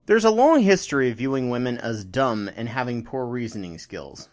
There's a long history of viewing women as dumb and having poor reasoning skills.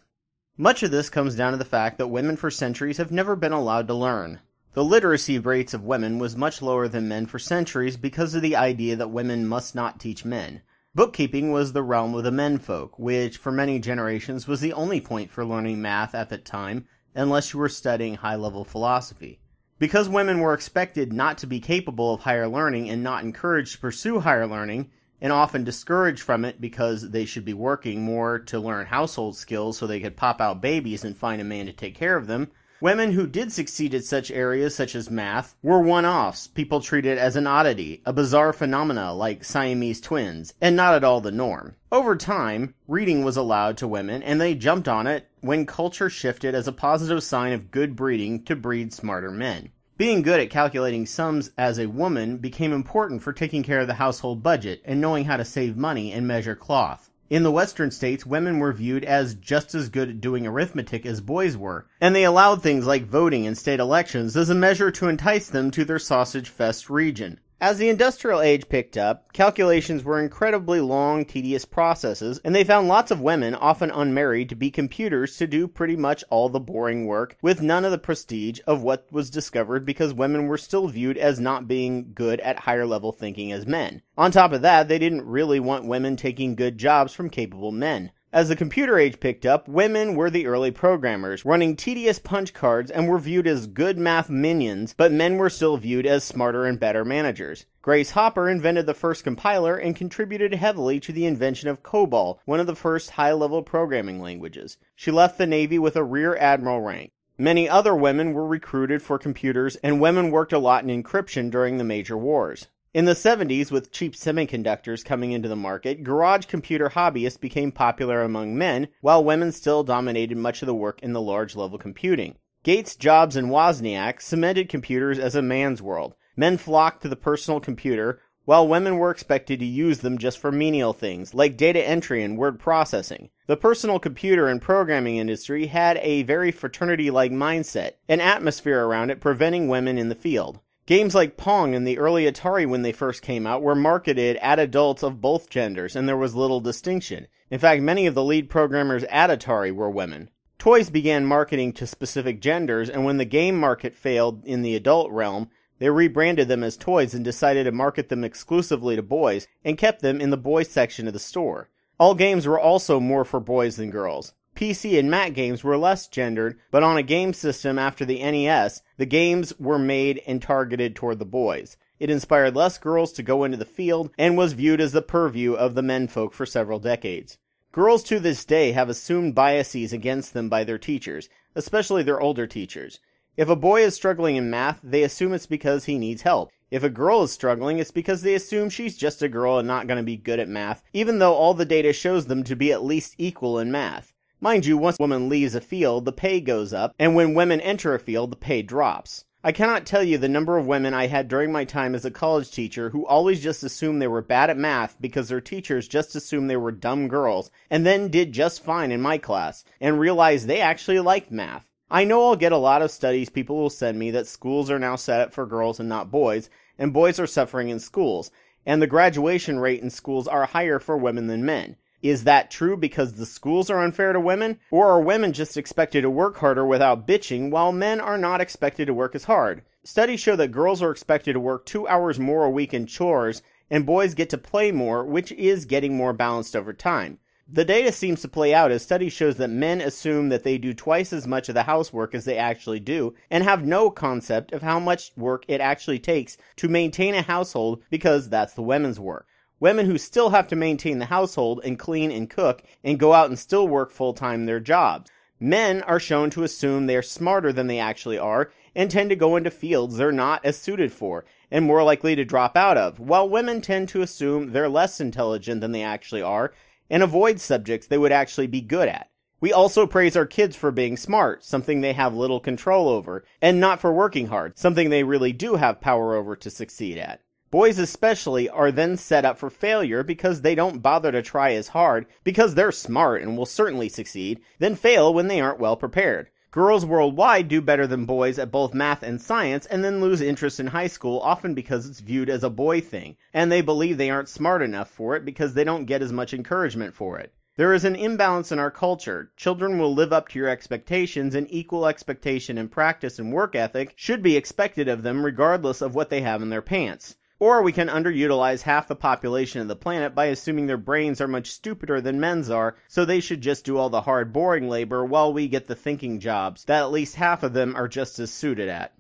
Much of this comes down to the fact that women for centuries have never been allowed to learn. The literacy rates of women was much lower than men for centuries because of the idea that women must not teach men. Bookkeeping was the realm of the menfolk, which for many generations was the only point for learning math at that time, unless you were studying high-level philosophy. Because women were expected not to be capable of higher learning and not encouraged to pursue higher learning, and often discouraged from it because they should be working more to learn household skills so they could pop out babies and find a man to take care of them, women who did succeed at such areas such as math were one-offs, people treated as an oddity, a bizarre phenomena like Siamese twins, and not at all the norm. Over time, reading was allowed to women, and they jumped on it when culture shifted as a positive sign of good breeding to breed smarter men. Being good at calculating sums as a woman became important for taking care of the household budget and knowing how to save money and measure cloth. In the Western states, women were viewed as just as good at doing arithmetic as boys were, and they allowed things like voting in state elections as a measure to entice them to their sausage fest region. As the industrial age picked up, calculations were incredibly long, tedious processes, and they found lots of women, often unmarried, to be computers to do pretty much all the boring work, with none of the prestige of what was discovered because women were still viewed as not being good at higher level thinking as men. On top of that, they didn't really want women taking good jobs from capable men. As the computer age picked up, women were the early programmers, running tedious punch cards and were viewed as good math minions, but men were still viewed as smarter and better managers. Grace Hopper invented the first compiler and contributed heavily to the invention of COBOL, one of the first high-level programming languages. She left the Navy with a rear admiral rank. Many other women were recruited for computers, and women worked a lot in encryption during the major wars. In the 70s, with cheap semiconductors coming into the market, garage computer hobbyists became popular among men, while women still dominated much of the work in the large-level computing. Gates, Jobs, and Wozniak cemented computers as a man's world. Men flocked to the personal computer, while women were expected to use them just for menial things, like data entry and word processing. The personal computer and programming industry had a very fraternity-like mindset, an atmosphere around it preventing women in the field. Games like Pong and the early Atari when they first came out were marketed at adults of both genders, and there was little distinction. In fact, many of the lead programmers at Atari were women. Toys began marketing to specific genders, and when the game market failed in the adult realm, they rebranded them as toys and decided to market them exclusively to boys, and kept them in the boys section of the store. All games were also more for boys than girls. PC and Mac games were less gendered, but on a game system after the NES, the games were made and targeted toward the boys. It inspired less girls to go into the field, and was viewed as the purview of the menfolk for several decades. Girls to this day have assumed biases against them by their teachers, especially their older teachers. If a boy is struggling in math, they assume it's because he needs help. If a girl is struggling, it's because they assume she's just a girl and not going to be good at math, even though all the data shows them to be at least equal in math. Mind you, once a woman leaves a field, the pay goes up, and when women enter a field, the pay drops. I cannot tell you the number of women I had during my time as a college teacher who always just assumed they were bad at math because their teachers just assumed they were dumb girls, and then did just fine in my class, and realized they actually liked math. I know I'll get a lot of studies people will send me that schools are now set up for girls and not boys, and boys are suffering in schools, and the graduation rate in schools are higher for women than men. Is that true because the schools are unfair to women? Or are women just expected to work harder without bitching, while men are not expected to work as hard? Studies show that girls are expected to work 2 hours more a week in chores, and boys get to play more, which is getting more balanced over time. The data seems to play out as study shows that men assume that they do twice as much of the housework as they actually do, and have no concept of how much work it actually takes to maintain a household because that's the women's work. Women who still have to maintain the household and clean and cook and go out and still work full-time their jobs. Men are shown to assume they are smarter than they actually are and tend to go into fields they're not as suited for and more likely to drop out of, while women tend to assume they're less intelligent than they actually are and avoid subjects they would actually be good at. We also praise our kids for being smart, something they have little control over, and not for working hard, something they really do have power over to succeed at. Boys especially are then set up for failure because they don't bother to try as hard because they're smart and will certainly succeed, then fail when they aren't well prepared. Girls worldwide do better than boys at both math and science and then lose interest in high school, often because it's viewed as a boy thing, and they believe they aren't smart enough for it because they don't get as much encouragement for it. There is an imbalance in our culture. Children will live up to your expectations, and equal expectation in practice and work ethic should be expected of them regardless of what they have in their pants. Or we can underutilize half the population of the planet by assuming their brains are much stupider than men's are, so they should just do all the hard, boring labor while we get the thinking jobs that at least half of them are just as suited at.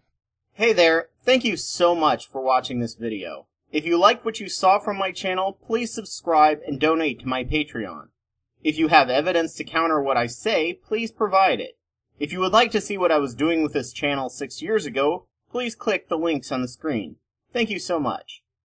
Hey there, thank you so much for watching this video. If you liked what you saw from my channel, please subscribe and donate to my Patreon. If you have evidence to counter what I say, please provide it. If you would like to see what I was doing with this channel 6 years ago, please click the links on the screen. Thank you so much.